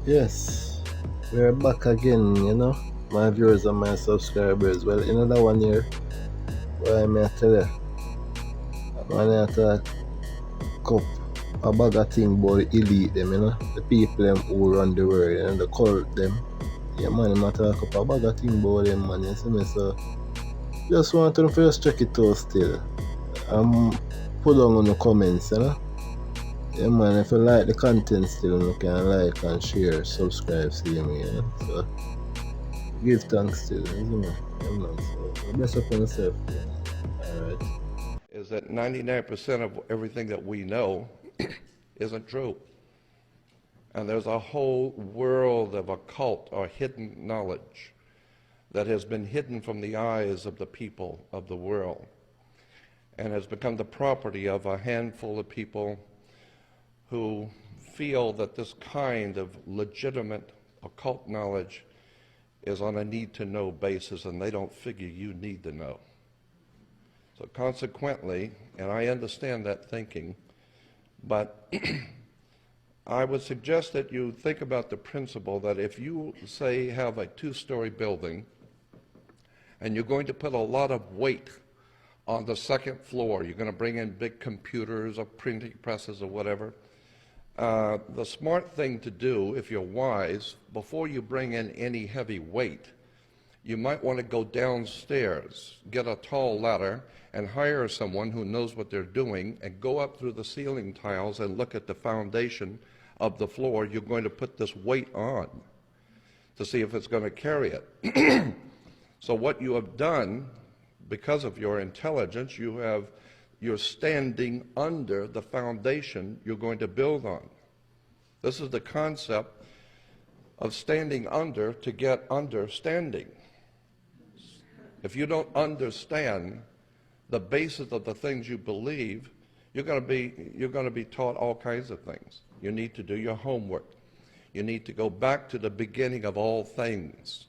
Yes, we're back again, my viewers and my subscribers. Well, another one here, where I tell you, man, I talk cup a bag of thing about the elite, them, the people them who run the world, the cult, them. Yeah, man, I talk up a bag of thing about them, man, you see me? So, just want them to first check it out still. Put down on the comments, Yeah, man, if you like the content still, you can like and share, subscribe, see me, So, give thanks to them, isn't it? Yeah, man. So, bless up on yourself, man. Alright. Is that 99% of everything that we know isn't true. And there's a whole world of occult or hidden knowledge that has been hidden from the eyes of the people of the world and has become the property of a handful of people who feel that this kind of legitimate occult knowledge is on a need-to-know basis, and they don't figure you need to know. So consequently, and I understand that thinking, but I would suggest that you think about the principle that if you, say, have a two-story building and you're going to put a lot of weight on the second floor, you're going to bring in big computers or printing presses or whatever, the smart thing to do, if you're wise, before you bring in any heavy weight, you might want to go downstairs, get a tall ladder, and hire someone who knows what they're doing, and go up through the ceiling tiles and look at the foundation of the floor you're going to put this weight on to see if it's going to carry it. So what you have done, because of your intelligence, you're standing under the foundation you're going to build on. This is the concept of standing under to get understanding. If you don't understand the basis of the things you believe, you're going to be taught all kinds of things. You need to do your homework. You need to go back to the beginning of all things,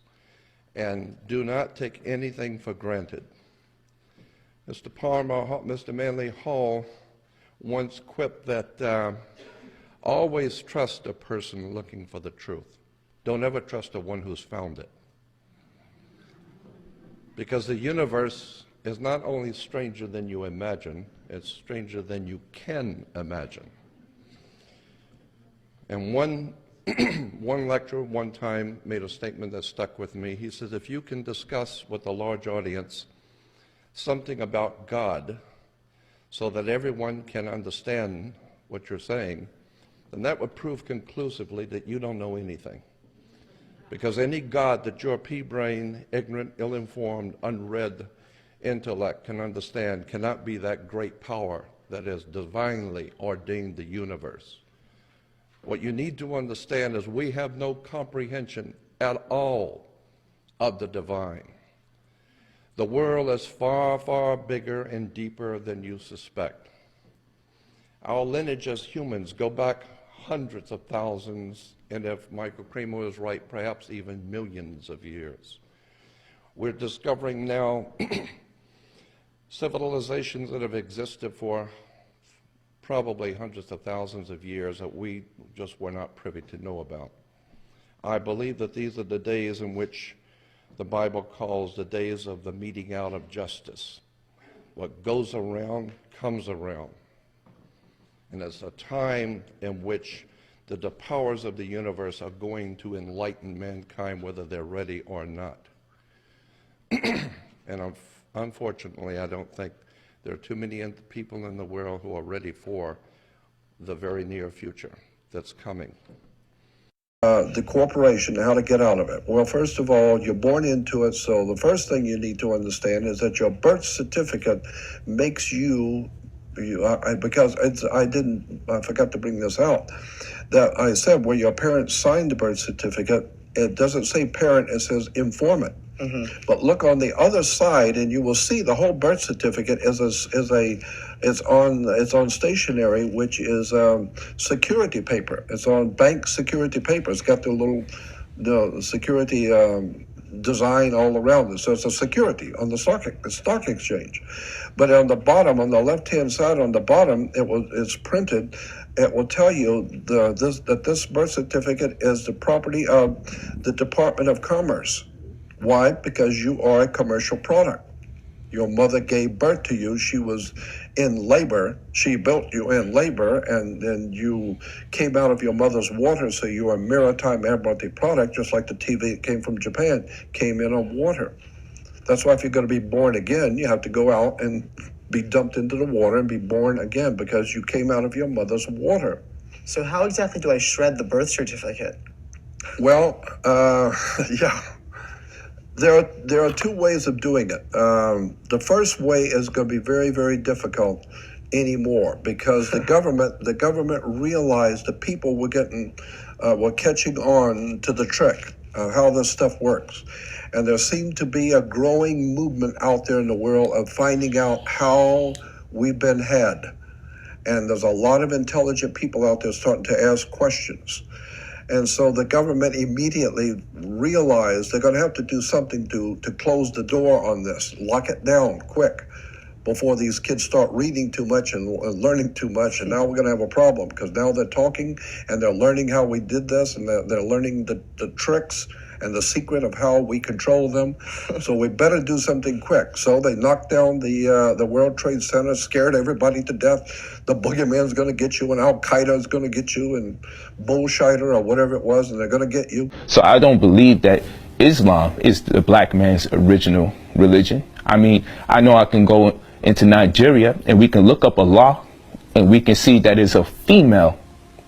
and do not take anything for granted. Mr. Manly Hall once quipped that always trust a person looking for the truth. Don't ever trust the one who's found it. Because the universe is not only stranger than you imagine, it's stranger than you can imagine. And one lecturer one time made a statement that stuck with me. He says, if you can discuss with a large audience something about God so that everyone can understand what you're saying, then that would prove conclusively that you don't know anything. Because any God that your pea-brained, ignorant, ill-informed, unread intellect can understand cannot be that great power that has divinely ordained the universe. What you need to understand is we have no comprehension at all of the divine. The world is far, far bigger and deeper than you suspect. Our lineage as humans go back hundreds of thousands, and if Michael Kramer is right, perhaps even millions of years. We're discovering now civilizations that have existed for probably hundreds of thousands of years that we just were not privy to know about. I believe that these are the days in which the Bible calls the days of the meting out of justice. What goes around comes around. And it's a time in which the powers of the universe are going to enlighten mankind whether they're ready or not. And unfortunately, I don't think there are too many people in the world who are ready for the very near future that's coming. The corporation, how to get out of it. Well, first of all, you're born into it, so the first thing you need to understand is that your birth certificate makes you because I forgot to bring this out, that I said when your parents signed the birth certificate, it doesn't say parent, it says informant. Mm-hmm. But look on the other side, and you will see the whole birth certificate it's on stationery, which is security paper. It's on bank security paper. It's got the security design all around it. So it's a security on the stock exchange. But on the bottom, on the left-hand side, on the bottom, it's printed it will tell you that this birth certificate is the property of the Department of Commerce. Why? Because you are a commercial product. Your mother gave birth to you. She was in labor. She built you in labor, and then you came out of your mother's water, so you are a maritime admiralty product, just like the TV that came from Japan came in on water. That's why if you're going to be born again, you have to go out and be dumped into the water and be born again, because you came out of your mother's water. So how exactly do I shred the birth certificate? Well, yeah. There are two ways of doing it. The first way is going to be very, very difficult anymore, because the government realized that people were catching on to the trick of how this stuff works. And there seemed to be a growing movement out there in the world of finding out how we've been had. And there's a lot of intelligent people out there starting to ask questions. And so the government immediately realized they're going to have to do something to close the door on this, lock it down quick before these kids start reading too much and learning too much. And now we're going to have a problem, because now they're talking and they're learning how we did this, and they're learning the tricks and the secret of how we control them. So we better do something quick. So they knocked down the World Trade Center, scared everybody to death. The boogeyman's going to get you, and Al-Qaeda is going to get you, and Bullshiter or whatever it was, and they're going to get you. So I don't believe that Islam is the black man's original religion. I mean, I know I can go into Nigeria and we can look up Allah and we can see that it's a female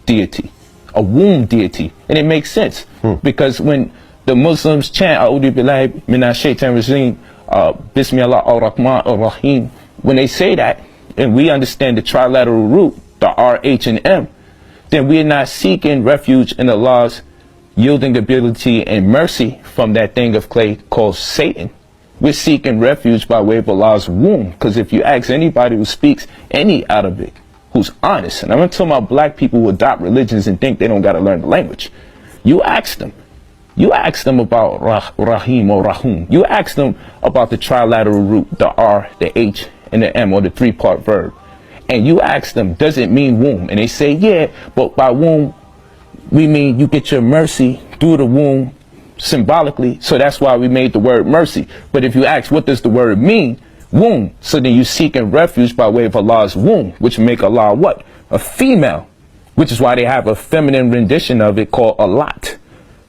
deity, a womb deity. And it makes sense because when the Muslims chant A'udhu Billahi Minash Shaitan Rajim, Bismillah ar-Rahman ar-Rahim, when they say that and we understand the trilateral root, the R, H, and M, then we are not seeking refuge in Allah's yielding ability and mercy from that thing of clay called Satan. We're seeking refuge by way of Allah's womb. Because if you ask anybody who speaks any Arabic, who's honest, and I'm not talking about black people who adopt religions and think they don't got to learn the language. You ask them about Rahim or Rahum. You ask them about the trilateral root, the R, the H, and the M, or the three-part verb. And you ask them, does it mean womb? And they say, yeah, but by womb, we mean you get your mercy through the womb symbolically. So that's why we made the word mercy. But if you ask, what does the word mean? Womb. So then you seeking refuge by way of Allah's womb, which make Allah what? A female. Which is why they have a feminine rendition of it called Alat.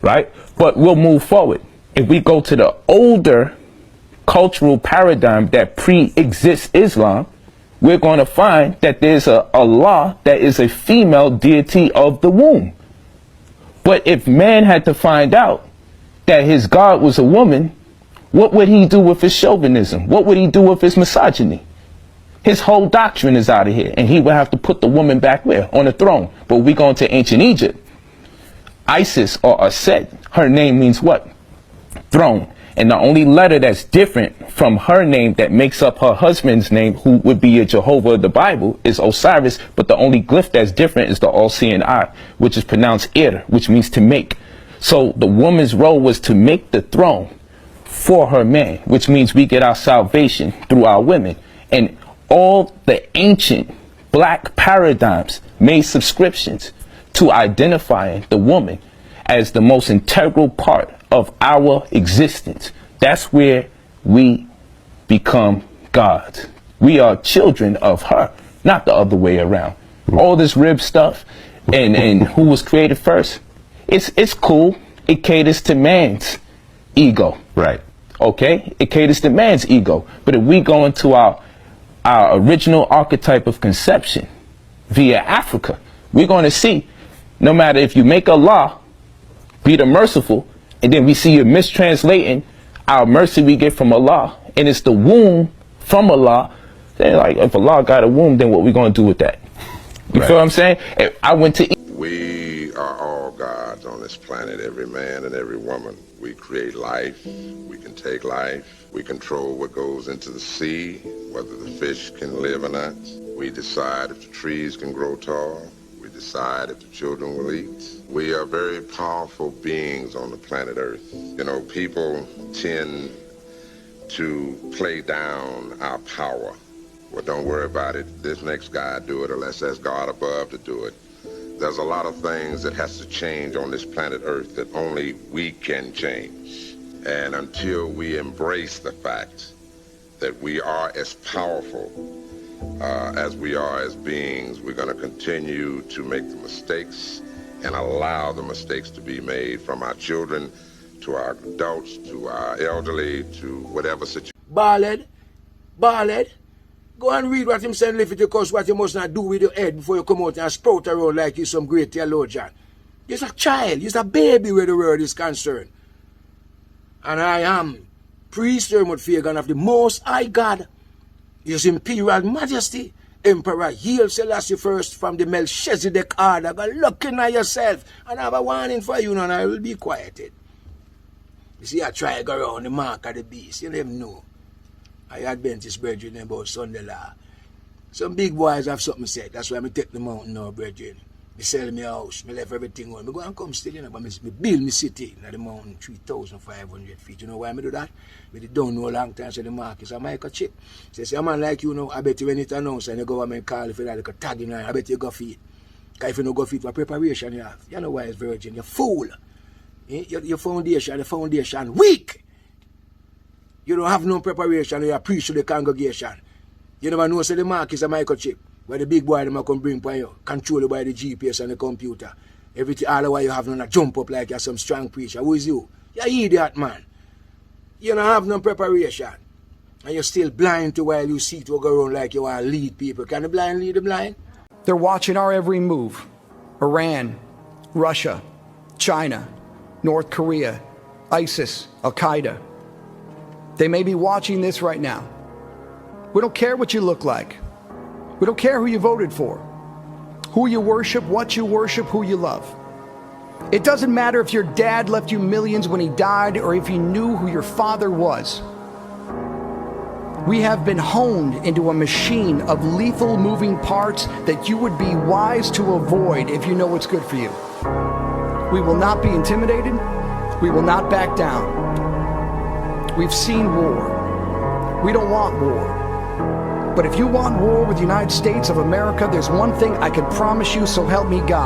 Right? But we'll move forward. If we go to the older cultural paradigm that pre-exists Islam, we're going to find that there's a Allah that is a female deity of the womb. But if man had to find out that his God was a woman, what would he do with his chauvinism? What would he do with his misogyny? His whole doctrine is out of here, and he would have to put the woman back where? On the throne. But we go into ancient Egypt. Isis or Aset, her name means what? Throne. And the only letter that's different from her name that makes up her husband's name, who would be a Jehovah of the Bible, is Osiris. But the only glyph that's different is the all-seeing eye, which is pronounced Ir, which means to make. So the woman's role was to make the throne for her man, which means we get our salvation through our women. And all the ancient black paradigms made subscriptions to identifying the woman as the most integral part of our existence. That's where we become gods. We are children of her, not the other way around. All this rib stuff and who was created first, it's cool. It caters to man's ego. Right. Okay? It caters to man's ego. But if we go into our original archetype of conception via Africa, we're going to see, no matter if you make Allah be the merciful, and then we see you mistranslating our mercy we get from Allah, and it's the womb from Allah, then like, if Allah got a womb, then what we going to do with that? You feel what I'm saying? I went to... We are all gods on this planet, every man and every woman. We create life, we can take life, we control what goes into the sea, whether the fish can live or not. We decide if the trees can grow tall, we decide if the children will eat. We are very powerful beings on the planet Earth. You know, people tend to play down our power. Well, don't worry about it. This next guy do it, or let's ask God above to do it. There's a lot of things that has to change on this planet Earth that only we can change. And until we embrace the fact that we are as powerful as we are as beings, we're going to continue to make the mistakes and allow the mistakes to be made, from our children to our adults to our elderly to whatever situation. Ballhead, go and read what him said, Leviticus, what you must not do with your head before you come out and sprout around like you're some great theologian. You're a child, you're a baby where the world is concerned. And I am priest Dermot Fagan of the Most High God, His Imperial Majesty, Emperor Haile Selassie I from the Melchizedek order. Go looking at yourself, and I have a warning for you, and I will be quieted. You see, I try to go around the mark of the beast. You never know. I Adventist brethren about Sunday law. Some big boys have something said. That's why I take the mountain now, brethren. I sell me a house. I left everything on. I go and come still, you know, but I build my city in the mountain 3,500 feet. You know why I do that? But they don't know a long time, so the mark is a microchip. So say, a man like you know, I bet you when it announced and the government call if you like a tag in, I bet you go for it. Because if you don't go for it, what preparation you have? You know why it's virgin. You're fool. Your foundation, the foundation weak. You don't have no preparation, you preach to the congregation. You never know, so the mark is a microchip. Where the big boy them come bring for you, controlled by the GPS and the computer. Everything, all the while you have none jump up like you're some strong preacher. Who is you? You're an idiot, man. You don't have no preparation. And you're still blind to while you see to go around like you want to lead people. Can the blind lead the blind? They're watching our every move. Iran, Russia, China, North Korea, ISIS, Al-Qaeda. They may be watching this right now. We don't care what you look like. We don't care who you voted for, who you worship, what you worship, who you love. It doesn't matter if your dad left you millions when he died or if you knew who your father was. We have been honed into a machine of lethal moving parts that you would be wise to avoid if you know what's good for you. We will not be intimidated. We will not back down. We've seen war. We don't want war. But if you want war with the United States of America, there's one thing I can promise you, so help me God.